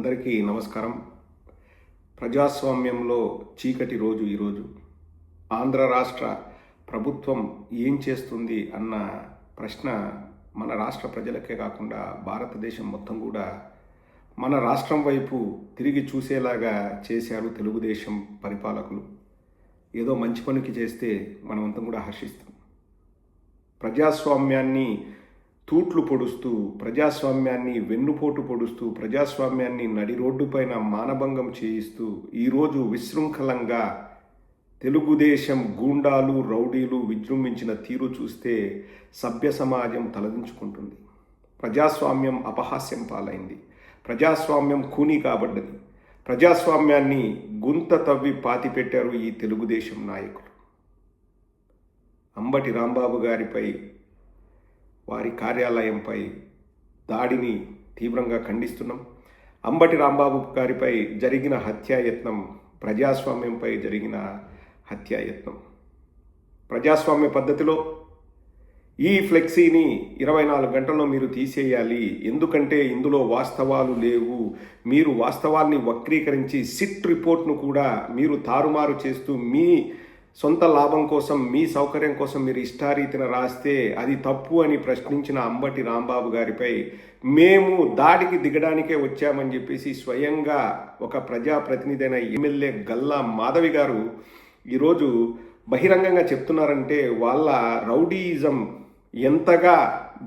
అందరికీ నమస్కారం. ప్రజాస్వామ్యంలో చీకటి రోజు ఈరోజు. ఆంధ్ర రాష్ట్ర ప్రభుత్వం ఏం చేస్తుంది అన్న ప్రశ్న మన రాష్ట్ర ప్రజలకే కాకుండా భారతదేశం మొత్తం కూడా మన రాష్ట్రం వైపు తిరిగి చూసేలాగా చేశారు తెలుగుదేశం పరిపాలకులు. ఏదో మంచి పనికి చేస్తే మనమంతా కూడా హర్షిస్తాం. ప్రజాస్వామ్యాన్ని తూట్లు పొడుస్తూ, ప్రజాస్వామ్యాన్ని వెన్నుపోటు పొడుస్తూ, ప్రజాస్వామ్యాన్ని నడి రోడ్డుపైన మానభంగం చేయిస్తూ ఈరోజు విశృంఖలంగా తెలుగుదేశం గూండాలు రౌడీలు విజృంభించిన తీరు చూస్తే సభ్య సమాజం తలదించుకుంటుంది. ప్రజాస్వామ్యం అపహాస్యం పాలైంది. ప్రజాస్వామ్యం కూనీ కాబడ్డది. ప్రజాస్వామ్యాన్ని గుంత తవ్వి పాతిపెట్టారు ఈ తెలుగుదేశం నాయకులు. అంబటి రాంబాబు గారిపై, వారి కార్యాలయంపై దాడిని తీవ్రంగా ఖండిస్తున్నాం. అంబటి రాంబాబు గారిపై జరిగిన హత్యాయత్నం ప్రజాస్వామ్యంపై జరిగిన హత్యాయత్నం. ప్రజాస్వామ్య పద్ధతిలో ఈ ఫ్లెక్సీని 24 గంటల్లో మీరు తీసేయాలి, ఎందుకంటే ఇందులో వాస్తవాలు లేవు, మీరు వాస్తవాల్ని వక్రీకరించి సిట్ రిపోర్ట్ను కూడా మీరు తారుమారు చేస్తూ మీ సొంత లాభం కోసం, మీ సౌకర్యం కోసం మీరు ఇష్టారీతిన రాస్తే అది తప్పు అని ప్రశ్నించిన అంబటి రాంబాబు గారిపై మేము దాడికి దిగడానికే వచ్చామని చెప్పేసి స్వయంగా ఒక ప్రజాప్రతినిధి అయిన ఎమ్మెల్యే గల్లా మాధవి గారు ఈరోజు బహిరంగంగా చెప్తున్నారంటే వాళ్ళ రౌడీయిజం ఎంతగా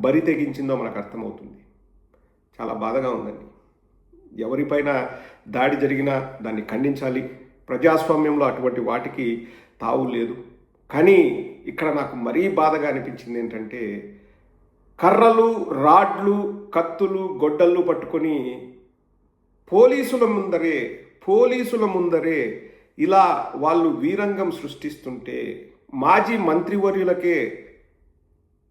బరి తెగించిందో మనకు అర్థమవుతుంది. చాలా బాధగా ఉందండి. ఎవరిపైన దాడి జరిగినా దాన్ని ఖండించాలి. ప్రజాస్వామ్యంలో అటువంటి వాటికి తావు లేదు. కానీ ఇక్కడ నాకు మరీ బాధగా అనిపించింది ఏంటంటే, కర్రలు, రాడ్లు, కత్తులు, గొడ్డళ్ళు పట్టుకొని పోలీసుల ముందరే ఇలా వాళ్ళు వీరంగం సృష్టిస్తుంటే మాజీ మంత్రివర్యులకే,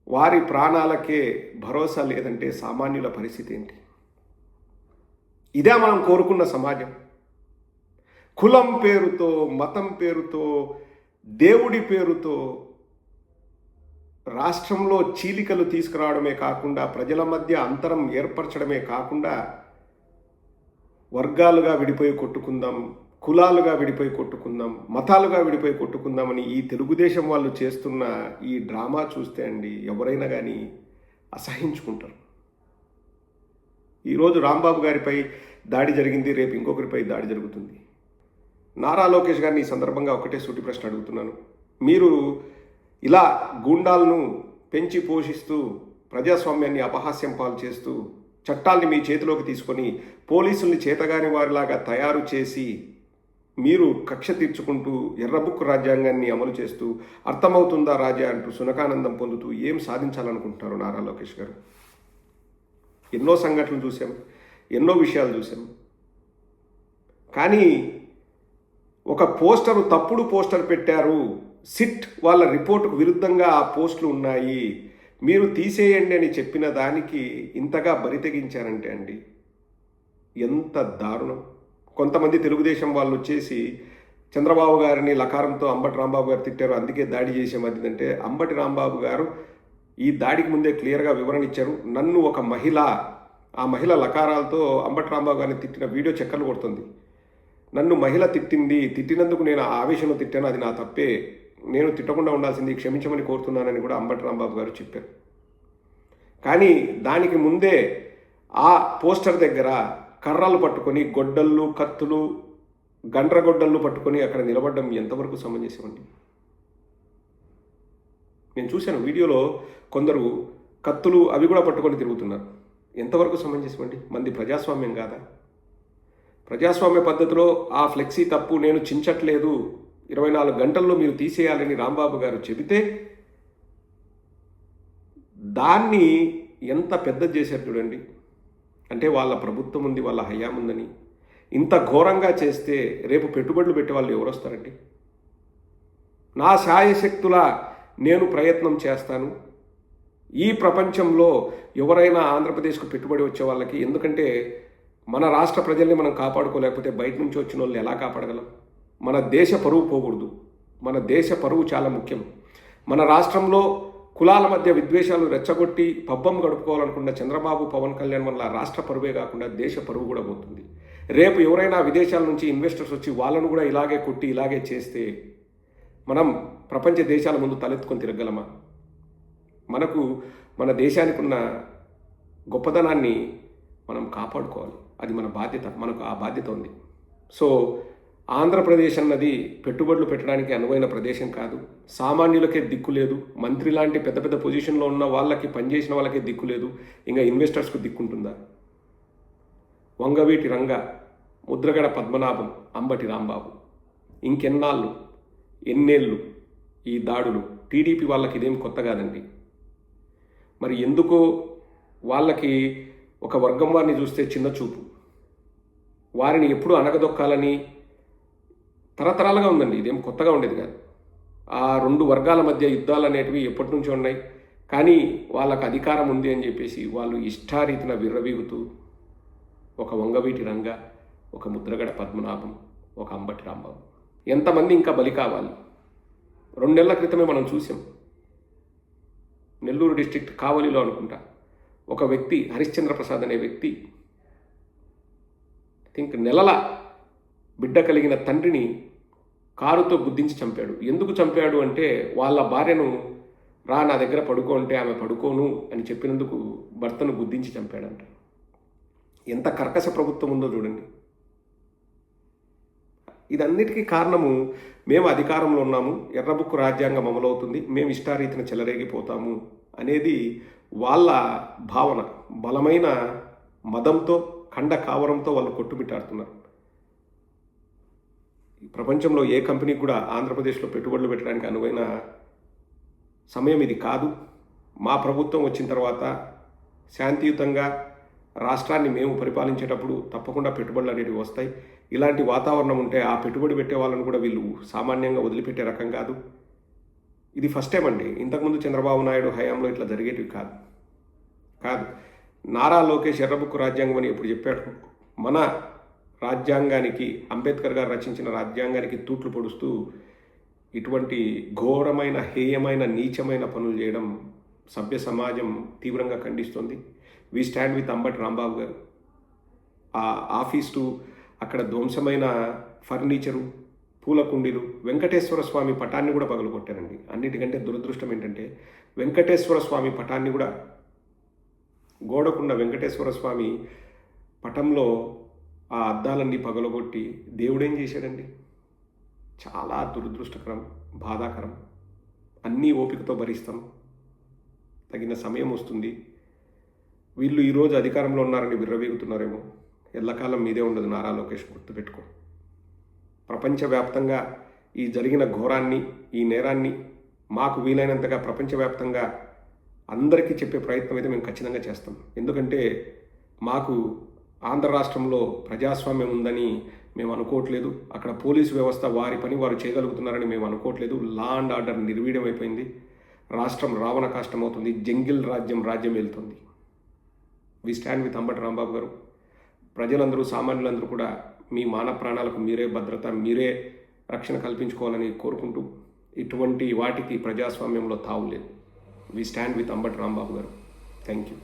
వారి ప్రాణాలకే భరోసా లేదంటే సామాన్యుల పరిస్థితి ఏంటి? ఇదే మనం కోరుకున్న సమాజం. కులం పేరుతో, మతం పేరుతో, దేవుడి పేరుతో రాష్ట్రంలో చీలికలు తీసుకురావడమే కాకుండా, ప్రజల మధ్య అంతరం ఏర్పరచడమే కాకుండా, వర్గాలుగా విడిపోయి కొట్టుకుందాం, కులాలుగా విడిపోయి కొట్టుకుందాం, మతాలుగా విడిపోయి కొట్టుకుందామని ఈ తెలుగుదేశం వాళ్ళు చేస్తున్న ఈ డ్రామా చూస్తే అండి ఎవరైనా కానీ అసహించుకుంటారు. ఈరోజు రాంబాబు గారిపై దాడి జరిగింది, రేపు ఇంకొకరిపై దాడి జరుగుతుంది. నారా లోకేష్ గారిని ఈ సందర్భంగా ఒకటే సూటి ప్రశ్న అడుగుతున్నాను. మీరు ఇలా గూండాలను పెంచి పోషిస్తూ, ప్రజాస్వామ్యాన్ని అపహాస్యం పాలు చేస్తూ, చట్టాల్ని మీ చేతిలోకి తీసుకొని పోలీసుల్ని చేతగాని వారిలాగా తయారు చేసి మీరు కక్ష తీర్చుకుంటూ ఎర్రబుక్కు రాజ్యాంగాన్ని అమలు చేస్తూ అర్థమవుతుందా రాజా అంటూ సునకానందం పొందుతూ ఏం సాధించాలనుకుంటున్నారు నారా లోకేష్ గారు? ఎన్నో సంఘటనలు చూసాం, ఎన్నో విషయాలు చూసాం. కానీ ఒక పోస్టరు, తప్పుడు పోస్టర్ పెట్టారు, సిట్ వాళ్ళ రిపోర్టుకు విరుద్ధంగా ఆ పోస్టులు ఉన్నాయి, మీరు తీసేయండి అని చెప్పిన దానికి ఇంతగా బరి తెగించారంటే అండి ఎంత దారుణం. కొంతమంది తెలుగుదేశం వాళ్ళు వచ్చేసి చంద్రబాబు గారిని లకారంతో అంబటి రాంబాబు గారు తిట్టారు, అందుకే దాడి చేసామది అంటే, అంబటి రాంబాబు గారు ఈ దాడికి ముందే క్లియర్గా వివరణ ఇచ్చారు. నన్ను ఒక మహిళ, ఆ మహిళ లకారాలతో అంబటి రాంబాబు గారిని తిట్టిన వీడియో చక్కర్లు కొడుతుంది. నన్ను మహిళ తిట్టినందుకు నేను ఆ ఆవేశంలో తిట్టాను, అది నా తప్పే, నేను తిట్టకుండా ఉండాల్సింది, క్షమించమని కోరుతున్నానని కూడా అంబటి రాంబాబు గారు చెప్పారు. కానీ దానికి ముందే ఆ పోస్టర్ దగ్గర కర్రలు పట్టుకొని, గొడ్డళ్ళు, కత్తులు, గండ్రగొడ్డళ్ళు పట్టుకొని అక్కడ నిలబడడం ఎంతవరకు సమంజసమండి? నేను చూశాను వీడియోలో కొందరు కత్తులు అవి కూడా పట్టుకొని తిరుగుతున్నారు. ఎంతవరకు సమంజసమండి? మంది ప్రజాస్వామ్యం కాదా? ప్రజాస్వామ్య పద్ధతిలో ఆ ఫ్లెక్సీ తప్పు నేను చించట్లేదు, 24 గంటల్లో మీరు తీసేయాలని రాంబాబు గారు చెబితే దాన్ని ఎంత పెద్ద చేశారు చూడండి. అంటే వాళ్ళ ప్రభుత్వం ఉంది, వాళ్ళ హయాం ఉందని ఇంత ఘోరంగా చేస్తే రేపు పెట్టుబడులు పెట్టే వాళ్ళు ఎవరు వస్తారండి? నా శాయశక్తులా నేను ప్రయత్నం చేస్తాను. ఈ ప్రపంచంలో ఎవరైనా ఆంధ్రప్రదేశ్కు పెట్టుబడి వచ్చే వాళ్ళకి, ఎందుకంటే మన రాష్ట్ర ప్రజల్ని మనం కాపాడుకోలేకపోతే బయట నుంచి వచ్చిన వాళ్ళు ఎలా కాపాడగలం? మన దేశ పరువు పోకూడదు. మన దేశ పరువు చాలా ముఖ్యం. మన రాష్ట్రంలో కులాల మధ్య విద్వేషాలు రెచ్చగొట్టి పబ్బం గడుపుకోవాలనుకున్న చంద్రబాబు, పవన్ కళ్యాణ్ వల్ల రాష్ట్ర పరువే కాకుండా దేశ పరువు కూడా పోతుంది. రేపు ఎవరైనా విదేశాల నుంచి ఇన్వెస్టర్స్ వచ్చి వాళ్ళను కూడా ఇలాగే కొట్టి ఇలాగే చేస్తే మనం ప్రపంచ దేశాల ముందు తలెత్తుకొని తిరగలమా? మనకు మన దేశానికి ఉన్న గొప్పదనాన్ని మనం కాపాడుకోవాలి. అది మన బాధ్యత. మనకు ఆ బాధ్యత ఉంది. సో ఆంధ్రప్రదేశ్ అన్నది పెట్టుబడులు పెట్టడానికి అనువైన ప్రదేశం కాదు. సామాన్యులకే దిక్కు లేదు. మంత్రి లాంటి పెద్ద పెద్ద పొజిషన్లో ఉన్న వాళ్ళకి, పనిచేసిన వాళ్ళకే దిక్కు లేదు. ఇంకా ఇన్వెస్టర్స్కు దిక్కుంటుందా? వంగవీటి రంగ, ముద్రగడ పద్మనాభం, అంబటి రాంబాబు ఇంకెన్నాళ్ళు, ఎన్నేళ్ళు ఈ దాడులు? టీడీపీ వాళ్ళకి ఇదేం కొత్త కాదండి. మరి ఎందుకో వాళ్ళకి ఒక వర్గం వారిని చూస్తే చిన్న చూపు, వారిని ఎప్పుడూ అనగదొక్కాలని తరతరాలుగా ఉందండి. ఇదేం కొత్తగా ఉండేది కాదు. ఆ రెండు వర్గాల మధ్య యుద్ధాలు అనేటివి ఎప్పటి నుంచో ఉన్నాయి. కానీ వాళ్ళకు అధికారం ఉంది అని చెప్పేసి వాళ్ళు ఇష్టారీతిన విర్రవీగుతూ ఒక వంగవీటి రంగ, ఒక ముద్రగడ పద్మనాభం, ఒక అంబటి రాంబాబు, ఎంతమంది ఇంకా బలి కావాలి? 2 నెలల క్రితమే మనం చూసాం. నెల్లూరు డిస్ట్రిక్ట్ కావలిలో అనుకుంటా ఒక వ్యక్తి, హరిశ్చంద్ర ప్రసాద్ అనే వ్యక్తి, నెలల బిడ్డ కలిగిన తండ్రిని కారుతో గుద్దించి చంపాడు. ఎందుకు చంపాడు అంటే వాళ్ళ భార్యను రా నా దగ్గర పడుకో అంటే ఆమె పడుకోను అని చెప్పినందుకు భర్తను గుద్దించి చంపాడంట. ఎంత కర్కశ ప్రభుత్వం ఉందో చూడండి. ఇదన్నిటికీ కారణము మేము అధికారంలో ఉన్నాము, ఎర్రబుక్కు రాజ్యాంగం అమలవుతుంది, మేము ఇష్టారీతిన చెలరేగిపోతాము అనేది వాళ్ళ భావన. బలమైన మదంతో, ఖండ కావరంతో వాళ్ళు కొట్టుమిట్టాడుతున్నారు. ప్రపంచంలో ఏ కంపెనీకి కూడా ఆంధ్రప్రదేశ్లో పెట్టుబడులు పెట్టడానికి అనువైన సమయం ఇది కాదు. మా ప్రభుత్వం వచ్చిన తర్వాత శాంతియుతంగా రాష్ట్రాన్ని మేము పరిపాలించేటప్పుడు తప్పకుండా పెట్టుబడులు అనేవి వస్తాయి. ఇలాంటి వాతావరణం ఉంటే ఆ పెట్టుబడి పెట్టే వాళ్ళని కూడా వీళ్ళు సామాన్యంగా వదిలిపెట్టే రకం కాదు. ఇది ఫస్ట్ టైం అండి. ఇంతకుముందు చంద్రబాబు నాయుడు హయాంలో ఇట్లా జరిగేటివి కాదు. నారా లోకేష్ ఎర్రబుక్కు రాజ్యాంగం అని ఎప్పుడు చెప్పాడు? మన రాజ్యాంగానికి, అంబేద్కర్ గారు రచించిన రాజ్యాంగానికి తూట్లు పొడుస్తూ ఇటువంటి ఘోరమైన, హేయమైన, నీచమైన పనులు చేయడం సభ్య సమాజం తీవ్రంగా ఖండిస్తుంది. We stand with Ambati Rambabu garu. ఆ ఆఫీసు అక్కడ ధ్వంసమైన ఫర్నిచరు, పూల కుండీలు, వెంకటేశ్వర స్వామి పటాన్ని కూడా పగలగొట్టారండి. అన్నిటికంటే దురదృష్టం ఏంటంటే వెంకటేశ్వర స్వామి పటాన్ని కూడా, గోడకున్న వెంకటేశ్వర స్వామి పటంలో ఆ అద్దాలన్నీ పగలగొట్టి దేవుడేం చేశాడండి? చాలా దురదృష్టకరం, బాధాకరం. అన్నీ ఓపికతో భరిస్తాం. తగిన సమయం వస్తుంది. వీళ్ళు ఈరోజు అధికారంలో ఉన్నారని విర్రవీగుతున్నారేమో. ఎల్లకాలం మీదే ఉండదు. నారా లోకేష్ గుర్తుపెట్టుకో. ప్రపంచవ్యాప్తంగా ఈ జరిగిన ఘోరాన్ని, ఈ నేరాన్ని మాకు వీలైనంతగా ప్రపంచవ్యాప్తంగా అందరికీ చెప్పే ప్రయత్నం అయితే మేము ఖచ్చితంగా చేస్తాం. ఎందుకంటే మాకు ఆంధ్ర రాష్ట్రంలో ప్రజాస్వామ్యం ఉందని మేము అనుకోవట్లేదు. అక్కడ పోలీసు వ్యవస్థ వారి పని వారు చేయగలుగుతున్నారని మేము అనుకోవట్లేదు. లా అండ్ ఆర్డర్ నిర్వీర్యం అయిపోయింది. రాష్ట్రం రావణ కాష్టం అవుతుంది. జంగిల్ రాజ్యం వెళ్తుంది. We stand with Ambati Rambabu garu. ప్రజలందరూ, సామాన్యులందరూ కూడా మీ మాన ప్రాణాలకు మీరే భద్రత, మీరే రక్షణ కల్పించుకోవాలని కోరుకుంటూ, ఇటువంటి వాటికి ప్రజాస్వామ్యంలో తావు లేదు. We stand with Ambati Rambabu garu. Thank you.